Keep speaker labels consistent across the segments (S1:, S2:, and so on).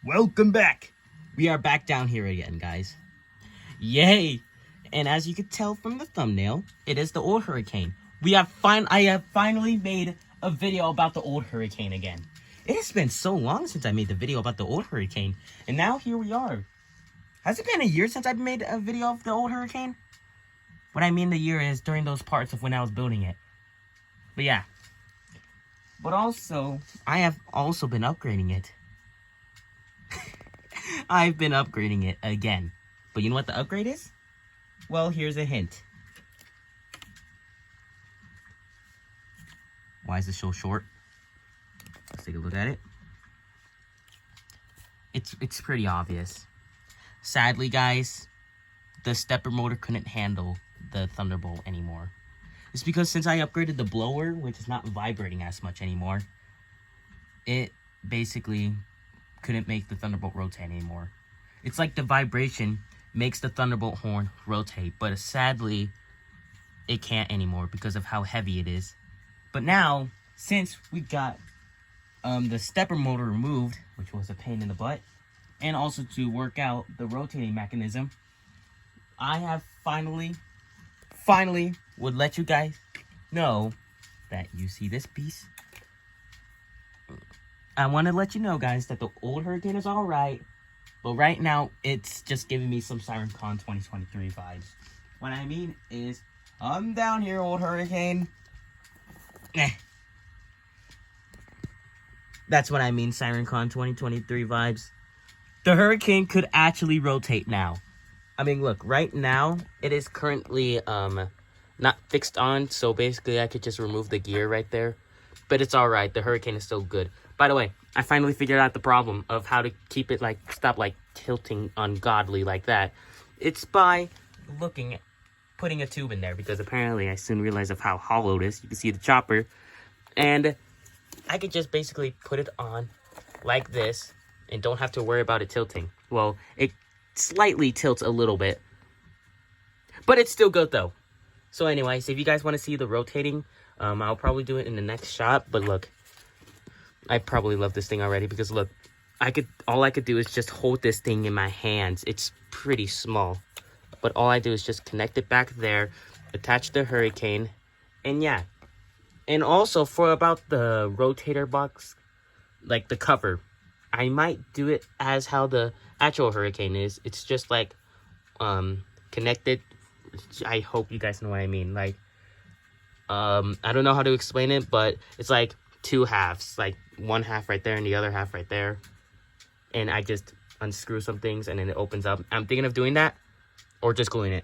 S1: Welcome back. We are back down here again, guys. Yay! And as you could tell from the thumbnail, it is the old hurricane. I have finally made a video about the old hurricane again. It has been so long since I made the video about the old hurricane, and now here we are. Has it been a year since I've made a video of the old hurricane? What I mean the year is during those parts of when I was building it. But yeah. But also, I have also been upgrading it. I've been upgrading it again. But you know what the upgrade is? Well, here's a hint. Why is this so short? Let's take a look at it. It's pretty obvious. Sadly, guys, the stepper motor couldn't handle the Thunderbolt anymore. It's because since I upgraded the blower, which is not vibrating as much anymore, it basically couldn't make the Thunderbolt rotate anymore. It's like the vibration makes the Thunderbolt horn rotate, but sadly, it can't anymore because of how heavy it is. But now, since we got the stepper motor removed, which was a pain in the butt, and also to work out the rotating mechanism, I have finally would let you guys know that you see this piece. I want to let you know, guys, that the old Hurricane is alright, but right now, it's just giving me some SirenCon 2023 vibes. What I mean is, I'm down here, old Hurricane. That's what I mean, SirenCon 2023 vibes. The Hurricane could actually rotate now. I mean, look, right now, it is currently not fixed on, so basically I could just remove the gear right there. But it's alright, the Hurricane is still good. By the way, I finally figured out the problem of how to keep it, stop, tilting ungodly like that. It's by putting a tube in there, because apparently I soon realized of how hollow it is. You can see the chopper. And I could just basically put it on like this, and don't have to worry about it tilting. Well, it slightly tilts a little bit, but it's still good, though. So anyways, if you guys want to see the rotating, I'll probably do it in the next shot. But look, I probably love this thing already because look, all I could do is just hold this thing in my hands. It's pretty small, but all I do is just connect it back there, attach the Hurricane, and yeah. And also for about the rotator box, like the cover, I might do it as how the actual Hurricane is. It's just connected. I hope you guys know what I mean. I don't know how to explain it, but it's like two halves, like one half right there and the other half right there. And I just unscrew some things and then it opens up. I'm thinking of doing that or just gluing it,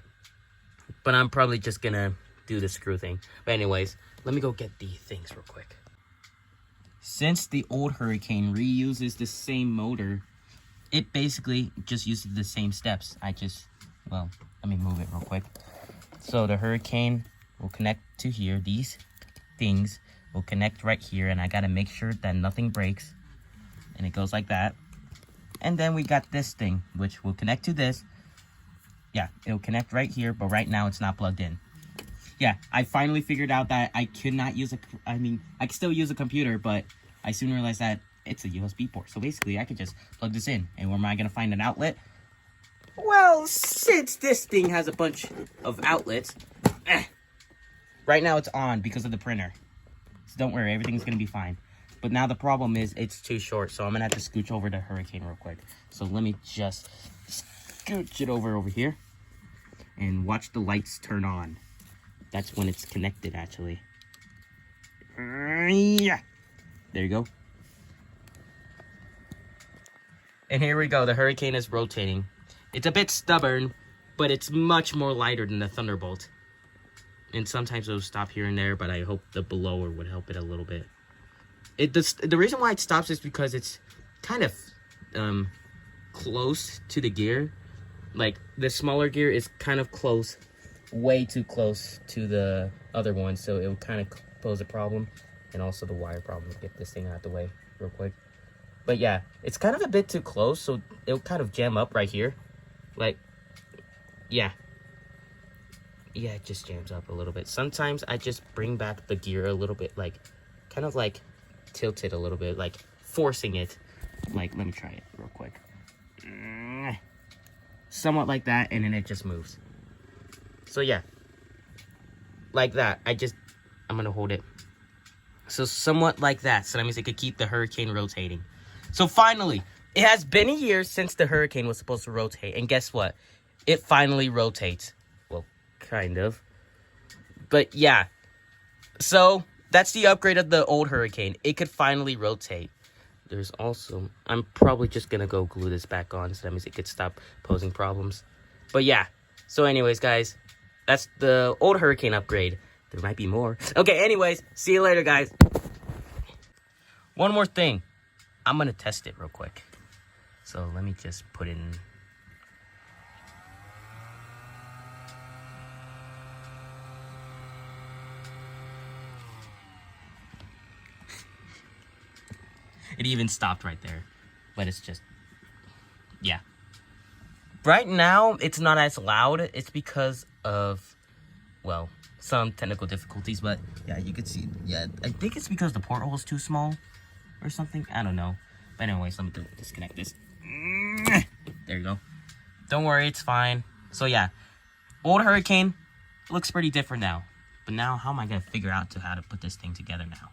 S1: but I'm probably just gonna do the screw thing. But anyways, let me go get the things real quick. Since the old Hurricane reuses the same motor, it basically just uses the same steps. Well, let me move it real quick. So the Hurricane will connect to here. These things will connect right here, and I gotta make sure that nothing breaks. And it goes like that. And then we got this thing, which will connect to this. Yeah, it'll connect right here, but right now it's not plugged in. Yeah, I finally figured out that I could not use I could still use a computer, but I soon realized that it's a USB port. So basically, I could just plug this in. And where am I going to find an outlet? Well, since this thing has a bunch of outlets, right now it's on because of the printer. So don't worry, everything's going to be fine. But now the problem is it's too short, so I'm going to have to scooch over the Hurricane real quick. So let me just scooch it over here and watch the lights turn on. That's when it's connected, actually. Yeah. There you go. And here we go. The Hurricane is rotating. It's a bit stubborn, but it's much more lighter than the Thunderbolt. And sometimes it'll stop here and there, but I hope the blower would help it a little bit. The reason why it stops is because it's kind of close to the gear. Like, the smaller gear is kind of close, way too close to the other one, so it will kind of pose a problem. And also the wire problem. Get this thing out of the way real quick. But yeah, it's kind of a bit too close, so it'll kind of jam up right here. Yeah, it just jams up a little bit. Sometimes I just bring back the gear a little bit, kind of tilt it a little bit, forcing it. Like, let me try it real quick. Somewhat like that, and then it just moves. So yeah, like that. I'm gonna hold it. So somewhat like that. So that means it could keep the hurricane rotating. So finally, it has been a year since the hurricane was supposed to rotate, and guess what? It finally rotates. Well, kind of. But yeah. So that's the upgrade of the old hurricane. It could finally rotate. There's also, I'm probably just gonna go glue this back on, so that means it could stop posing problems. But yeah, so anyways, guys, that's the old hurricane upgrade. There might be more. Okay, anyways, see you later, guys. One more thing. I'm gonna test it real quick. So let me just put in... It even stopped right there. But it's just... yeah. Right now, it's not as loud. It's because of, well, some technical difficulties. But yeah, you can see. Yeah, I think it's because the porthole is too small or something. I don't know. But anyways, let me disconnect this. There you go. Don't worry, it's fine. So yeah, old hurricane looks pretty different now. But now, how am I going to figure out how to put this thing together now?